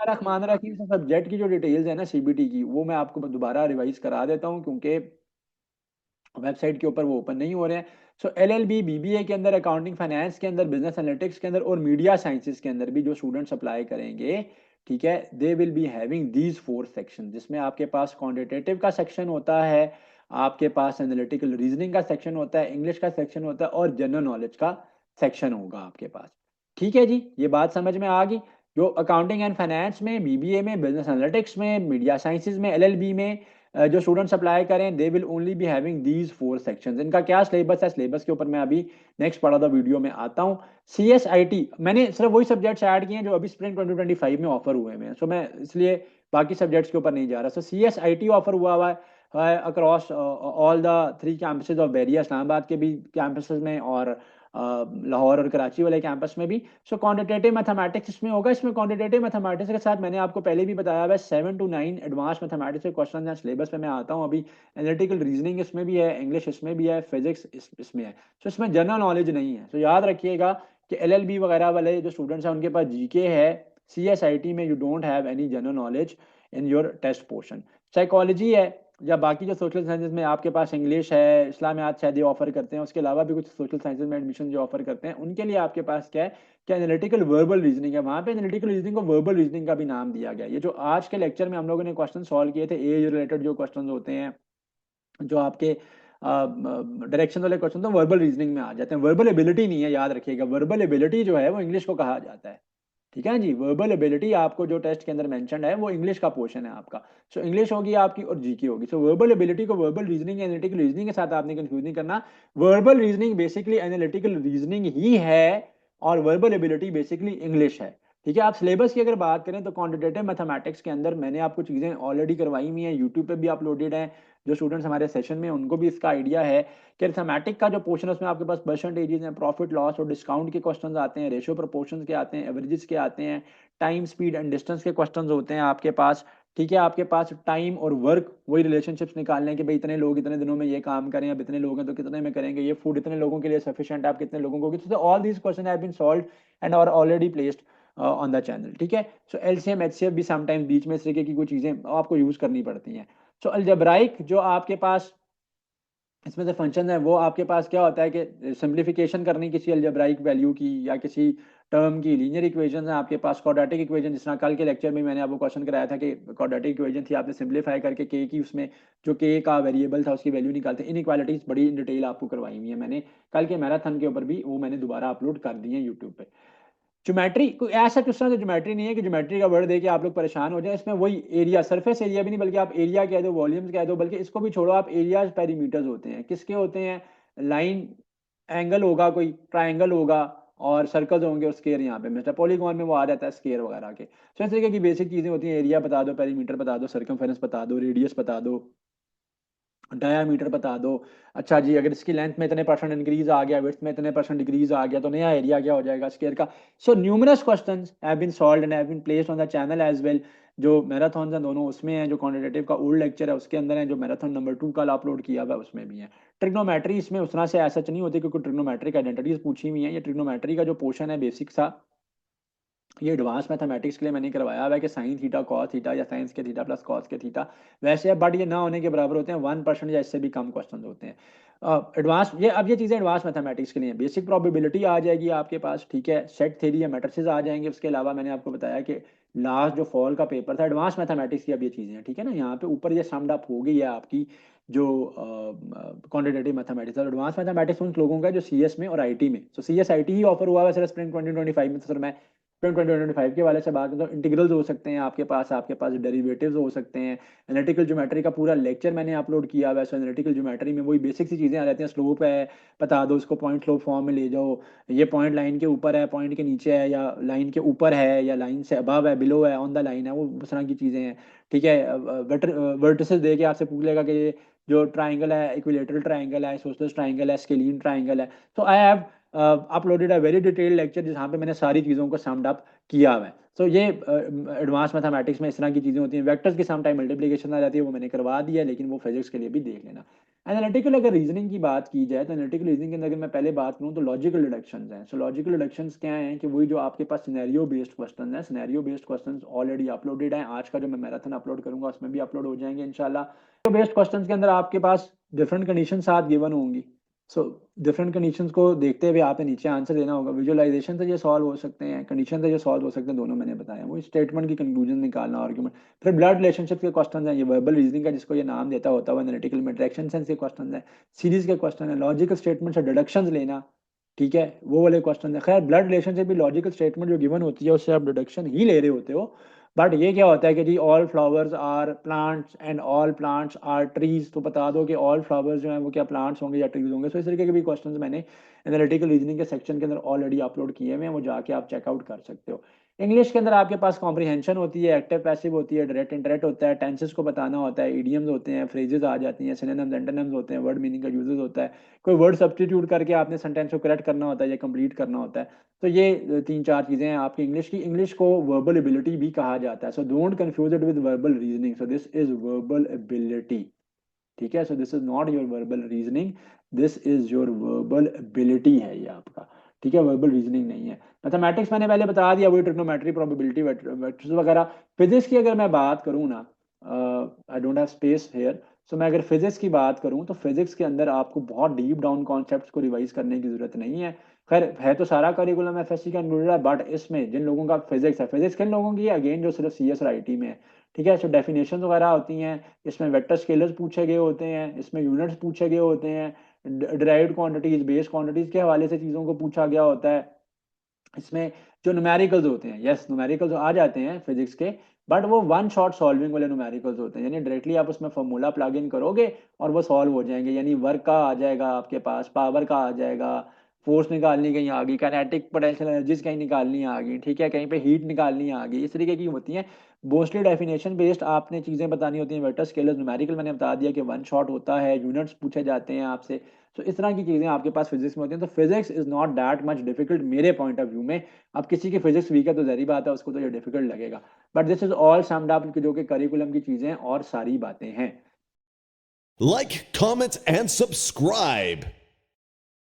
रहमान रहीम subject की जो details है ना सीबीटी की, वो मैं आपको दोबारा रिवाइज करा देता हूँ, क्योंकि वेबसाइट के ऊपर वो ओपन नहीं हो रहे हैं। सो एलएलबी, बीबीए के अंदर, अकाउंटिंग फाइनेंस के अंदर, बिजनेस एनालिटिक्स के अंदर और मीडिया साइंसेज के अंदर भी जो स्टूडेंट्स अप्लाई करेंगे, ठीक है, they will be having these 4 section, जिसमें आपके पास क्वांटिटेटिव का सेक्शन होता है, आपके पास एनालिटिकल रीजनिंग का सेक्शन होता है, इंग्लिश का सेक्शन होता है और जनरल नॉलेज का सेक्शन होगा आपके पास। ठीक है जी, ये बात समझ में आ गई। जो अकाउंटिंग एंड फाइनेंस में, बीबीए में, बिजनेस एनालिटिक्स में, मीडिया साइंसेज में, एलएलबी में जो स्टूडेंट्स अप्लाई करें, they will only be having these 4 sections. इनका क्या सिलेबस है, सिलेबस के ऊपर मैं अभी next part of the video में आता हूँ। सीएसआईटी मैंने सिर्फ वही सब्जेक्ट्स ऐड किए हैं जो अभी स्प्रिंग 2025 में ऑफर हुए हैं, सो मैं इसलिए बाकी सब्जेक्ट्स के ऊपर नहीं जा रहा। सो सीएसआईटी ऑफर हुआ है across all the 3 campuses of Bahria, Islamabad के भी कैंपसेज में और लाहौर और कराची वाले कैंपस में भी। सो क्वांटिटेटिव मैथमेटिक्स इसमें होगा। इसमें क्वांटिटेटिव मैथमेटिक्स के साथ मैंने आपको पहले भी बताया हुआ है 7 to 9 एडवांस मैथमेटिक्स के क्वेश्चन हैं। सिलेबस पे मैं आता हूँ अभी। एनालिटिकल रीजनिंग इसमें भी है, इंग्लिश इसमें भी है, फिजिक्स इसमें है। सो इसमें जनरल नॉलेज नहीं है। सो याद रखिएगा कि एलएलबी वगैरह वाले जो स्टूडेंट्स हैं उनके पास जीके है। सीएसआईटी में you don't have any general knowledge in your test portion. Psychology है या बाकी जो सोशल साइंसेज में आपके पास इंग्लिश है, इस्लामियात शायद ये ऑफर करते हैं, उसके अलावा भी कुछ सोशल साइंसेज में एडमिशन जो ऑफर करते हैं, उनके लिए आपके पास क्या है, क्या एनालिटिकल वर्बल रीजनिंग है। वहां पे एनालिटिकल रीजनिंग को वर्बल रीजनिंग का भी नाम दिया गया है। ये जो आज के लेक्चर में हम लोगों ने क्वेश्चन सॉल्व किए थे, एज रिलेटेड जो क्वेश्चन होते हैं, जो आपके डायरेक्शन वाले क्वेश्चन तो वर्बल रीजनिंग में आ जाते हैं। वर्बल एबिलिटी नहीं है, याद रखिएगा। वर्बल एबिलिटी जो है वो इंग्लिश को कहा जाता है। ठीक है जी, वर्बल एबिलिटी आपको जो टेस्ट के अंदर मेंशन है वो इंग्लिश का पोर्शन है आपका। सो इंग्लिश होगी आपकी और जीके होगी। सो वर्बल एबिलिटी को वर्बल रीजनिंग, एनालिटिकल रीजनिंग के साथ आपने कंफ्यूज नहीं करना। Verbal reasoning basically analytical reasoning ही है और वर्बल एबिलिटी बेसिकली इंग्लिश है। ठीक है, आप सिलेबस की अगर बात करें तो क्वांटिटेटिव मैथमेटिक्स के अंदर मैंने आपको चीजें ऑलरेडी करवाई हुई हैं, यूट्यूब पे भी अपलोडेड है। जो स्टूडेंट्स हमारे सेशन में उनको भी इसका आइडिया है कि अरिथमेटिक का जो पोर्शन है उसमें आपके पास परसेंटेजेस हैं, प्रॉफिट लॉस और डिस्काउंट के क्वेश्चंस आते हैं, रेशियो प्रोपोर्शंस के आते हैं, एवरेजेस के आते हैं, टाइम स्पीड एंड डिस्टेंस के क्वेश्चंस होते हैं आपके पास। ठीक है, आपके पास टाइम और वर्क वही रिलेशनशिप्स निकालने हैं कि भाई इतने लोग इतने दिनों में ये काम करें, अब इतने लोग हैं तो कितने में करेंगे, ये फूड इतने लोगों के लिए सफिशिएंट है, आप कितने लोगों को। तो all these question have been solved and are already placed on the channel. ठीक है, सो एलसीएम एचसीएफ भी समटाइम्स बीच में इस तरीके की कोई चीजें आपको यूज करनी पड़ती हैं। सो अलजेब्राइक जो आपके पास इसमें से फंक्शन है, वो आपके पास क्या होता है कि सिंप्लीफिकेशन करनी किसी अलजेब्राइक वैल्यू की या किसी टर्म की। लीनियर इक्वेशन है आपके पास, क्वाड्रेटिक इक्वेशन, जिस तरह कल के लेक्चर में मैंने आपको क्वेश्चन कराया था कि क्वाड्रेटिक इक्वेशन थी, आपने सिंप्लीफाई करके के की उसमें जो के का वेरिएबल था उसकी वैल्यू निकालते। इनइक्वालिटीज बड़ी इन डिटेल आपको करवाई हुई है मैंने कल के मैराथन के ऊपर भी, वो मैंने दोबारा अपलोड कर दी है यूट्यूब पे। ज्योमेट्री कोई ऐसा किस तरह से ज्योमेट्री नहीं है कि ज्योमेट्री का वर्ड देके आप लोग परेशान हो जाए। इसमें वही एरिया, सरफेस एरिया भी नहीं, बल्कि आप एरिया कह दो, वॉल्यूम्स कह दो, बल्कि इसको भी छोड़ो, आप एरियाज पेरीमीटर्स होते हैं। किसके होते हैं? लाइन, एंगल होगा, कोई ट्राइंगल होगा और सर्कल्स होंगे और स्केयर। यहाँ पे मिस्टर पॉलीगॉन में वो आ जाता है स्केयर वगैरह के। तो इस तरीके की बेसिक चीजें होती हैं। एरिया बता दो, पेरीमीटर बता दो, सर्कमफेरेंस बता दो, रेडियस बता दो, डायामीटर बता दो। अच्छा जी, अगर इसकी लेंथ में इतने परसेंट इंक्रीज आ गया, विड्थ में इतने परसेंट डिक्रीज आ गया, तो नया एरिया क्या हो जाएगा स्क्वायर का। So numerous questions have been solved and have been placed on the channel as well. जो मैराथन है दोनों उसमें है, जो क्वांटिटेटिव का ओल्ड लेक्चर है उसके अंदर है, जो मैराथन नंबर 2 कल अपलोड किया हुआ है उसमें भी है। ट्रिग्नोमेट्री इसमें उस तरह से ऐसा नहीं होती, क्योंकि ट्रिग्नोमेट्रिक आइडेंटिटीज पूछी हुई है। ये ट्रिग्नोमेट्री का जो पोर्शन है बेसिक सा, ये एडवांस मैथमेटिक्स के लिए मैंने करवाया हुआ है कि साइन थीटा कॉस थीटा या साइंस के थीटा प्लस कॉस के थीटा वैसे है, बट ये ना होने के बराबर होते हैं। 1% या इससे भी कम क्वेश्चन होते हैं एडवांस। ये अब ये चीजें एडवांस मैथमेटिक्स के लिए। बेसिक प्रोबेबिलिटी आ जाएगी आपके पास, ठीक है, सेट थ्योरी या मैट्रिसेस आ जाएंगे। उसके अलावा मैंने आपको बताया कि लास्ट जो फॉल का पेपर था एडवांस मैथमेटिक्स की, अब ये चीजें हैं। ठीक है ना, यहाँ पे ऊपर ये समड अप हो गई है आपकी जो क्वांटिटेटिव मैथमेटिक्स और एडवांस मैथमेटिक्स उन लोगों का जो सीएस में और आईटी में। सो सीएस आईटी ही ऑफर हुआ है सर स्प्रिंग 2025 में। तो सर मैं 2025 के वाले से बात करें तो इंटीग्रल्स हो सकते हैं आपके पास डेरिवेटिव्स हो सकते हैं। एनालिटिकल ज्योमेट्री का पूरा लेक्चर मैंने अपलोड किया हुआ है। सो एनालिटिकल ज्योमेट्री में वही बेसिक सी चीजें आ जाती हैं। स्लोप है, बता दो उसको, पॉइंट स्लोप फॉर्म में ले जाओ। ये पॉइंट लाइन के ऊपर है, पॉइंट के नीचे है, या लाइन के ऊपर है, या लाइन से अबव है, बिलो है, ऑन द लाइन है, वो उस तरह की चीजें हैं। ठीक है, वर्टिसेस दे के आपसे पूछ लेगा कि ये जो ट्राइंगल है इक्विलेटरल ट्राइंगल है, सोसलस ट्राइंगल है, स्केलीन ट्राइंगल है। तो I have uploaded a very detailed lecture जहाँ पे मैंने सारी चीज़ों को समड अप किया हुआ है। सो ये एडवांस मैथमेटिक्स में इस तरह की चीज़ें होती हैं। वेक्टर्स की सम टाइम मल्टीप्लिकेशन आ जाती है, वो मैंने करवा दिया है, लेकिन वो फिजिक्स के लिए भी देख लेना। एनालिटिकल अगर रीजनिंग की बात की जाए तो एनालिटिकल रीजनिंग के अंदर अगर मैं पहले बात करूं तो लॉजिकल डिडक्शंस हैं। सो लॉजिकल डिडक्शंस क्या हैं कि वही जो आपके पास सिनेरियो बेस्ड क्वेश्चन है, scenario based questions already uploaded हैं, आज का जो मैं मैराथन अपलोड करूंगा उसमें भी अपलोड हो जाएंगे इंशाल्लाह। तो बेस्ड क्वेश्चंस के अंदर आपके पास डिफरेंट कंडीशन साथ गिवन होंगी। सो डिफरेंट कंडीशंस को देखते हुए आपने नीचे आंसर देना होगा। विजुअलाइजेशन से ये सॉल्व हो सकते हैं, कंडीशन से ये सॉल्व हो सकते हैं, दोनों मैंने बताया। वो स्टेटमेंट की कंक्लूजन निकालना, आर्गुमेंट। फिर ब्लड रिलेशनशिप के क्वेश्चन हैं, ये वर्बल रीजनिंग का जिसको ये नाम देता होता है एनालिटिकल में, इंटरेक्शन सेंस के क्वेश्चन है, सीरीज के क्वेश्चन है, लॉजिकल स्टेटमेंट से डिडक्शंस लेना, ठीक है, वो वाले क्वेश्चन है। खैर ब्लड रिलेशनशिप भी लॉजिकल स्टेटमेंट जो गिवन होती है उससे आप डिडक्शन ही ले रहे होते हो। बट ये क्या होता है कि जी all flowers are plants and all plants are trees, तो बता दो कि ऑल फ्लावर्स जो है वो क्या प्लांट्स होंगे या ट्रीज होंगे। सो इस तरीके के भी क्वेश्चंस मैंने एनालिटिकल रीजनिंग के सेक्शन के अंदर ऑलरेडी अपलोड किए हुए हैं, वो जाके आप चेकआउट कर सकते हो। इंग्लिश के अंदर आपके पास कॉम्प्रिहेंशन होती है, एक्टिव पैसिव होती है, डायरेक्ट इंटरेक्ट होता है, टेंसेस को बताना होता है, इडियम्स होते हैं, फ्रेजेस आ जाती हैं, सिनोनिम्स एंटोनिम्स होते हैं, वर्ड मीनिंग का यूजेस होता है, कोई वर्ड सब्स्टिट्यूट करके आपने सेंटेंस को करेक्ट करना होता है या कंप्लीट करना होता है। तो ये तीन चार चीजें हैं आपकी इंग्लिश की। इंग्लिश को वर्बल एबिलिटी भी कहा जाता है। So don't confuse it with verbal reasoning. So this is verbal ability, ठीक है। So this is not your verbal reasoning, this is your verbal ability है ये आपका, ठीक है, वर्बल रीजनिंग नहीं है। मैथमेटिक्स मैंने पहले बता दिया, वही ट्रिग्नोमेट्री, प्रोबेबिलिटी, वेक्टर्स वगैरह। फिजिक्स की अगर मैं बात करूँ ना, I don't have space here. So मैं अगर फिजिक्स की बात करूँ तो फिजिक्स के अंदर आपको बहुत डीप डाउन कॉन्सेप्ट्स को रिवाइज करने की जरूरत नहीं है। खैर है तो सारा करिकुलम एफएससी का इंक्लूडेड है, बट इसमें जिन लोगों का फिजिक्स है, फिजिक्स किन लोगों की है, अगेन जो सिर्फ सीएस और आईटी में है, ठीक है। सो डेफिनेशन वगैरह होती हैं, इसमें वेक्टर स्केलर्स पूछे गए होते हैं, इसमें यूनिट्स पूछे गए होते हैं, डिराइव्ड क्वांटिटीज, बेस क्वांटिटीज के हवाले से चीज़ों को पूछा गया होता है। इसमें जो न्यूमेरिकल्स होते हैं, यस न्यूमेरिकल्स आ जाते हैं फिजिक्स के, बट वो वन शॉट सॉल्विंग वाले न्यूमेरिकल्स होते हैं, यानी डायरेक्टली आप उसमें फॉर्मूला प्लग इन करोगे और वो सॉल्व हो जाएंगे। यानी वर्क का आ जाएगा आपके पास, पावर का आ जाएगा, फोर्स निकालनी कहीं आ गई, काइनेटिक पोटेंशियल एनर्जीज कहीं निकालनी आ गई, ठीक है, कहीं पे हीट निकालनी आ गई, इस तरीके की होती हैं। मोस्टली डेफिनेशन बेस्ड आपने चीज़ें बतानी होती हैं। वेक्टर स्केलर न्यूमेरिकल मैंने बता दिया कि वन शॉट होता है, यूनिट्स पूछे जाते हैं आपसे। तो इस तरह की चीज़ें आपके पास फिजिक्स में होती हैं। तो physics is not that much difficult मेरे पॉइंट ऑफ व्यू में। अब किसी की फिजिक्स वीक है तो जहरी बात है उसको तो ये डिफिकल्ट लगेगा, but this is all summed up, जो कि करिकुलम की चीज़ें और सारी बातें हैं। Like, comment, and subscribe.